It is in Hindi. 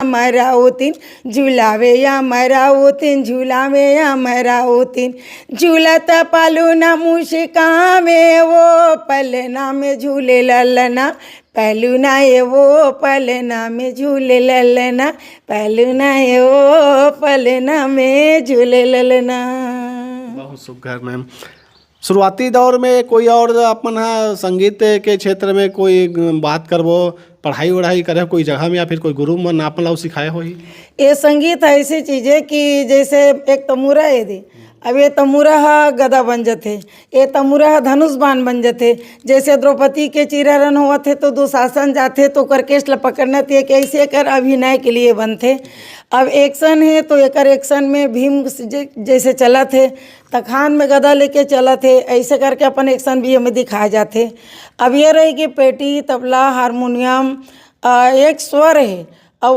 मराउतीन झुलावे या मराउतीन झुलावे या मराउतीन झूलत पालूना मुशिकावे वो पलना में झूले ललना पलूना ये वो पलना में झूले ललना पलूना ये वो पलना में झूले ललना। बहुत सुघर मैम। शुरुआती दौर में कोई और अपन हाँ संगीत के क्षेत्र में कोई बात करबो, पढ़ाई वढ़ाई करे कोई जगह में या फिर कोई गुरु मन आपन ला सिखाए हो ही? ये संगीत ऐसी चीज़ है कि जैसे एक तमूरा है दे, अब ये तमूरा हा गदा बन जाते, ये तमूरा हा धनुष बाण बन जाते। जैसे द्रौपदी के चिरारन हुआ थे तो दुशासन जाते तो करकेश ला पकड़ना थे कि ऐसे कर अभिनय के लिए बनते। अब एक्शन है तो एक एक्शन में भीम जैसे चला थे तखान में गदा लेके चला थे, ऐसे करके अपन एक्शन भी हमें दिखाए जाते। अब ये रहेगी पेटी तबला हारमोनियम एक स्वर है और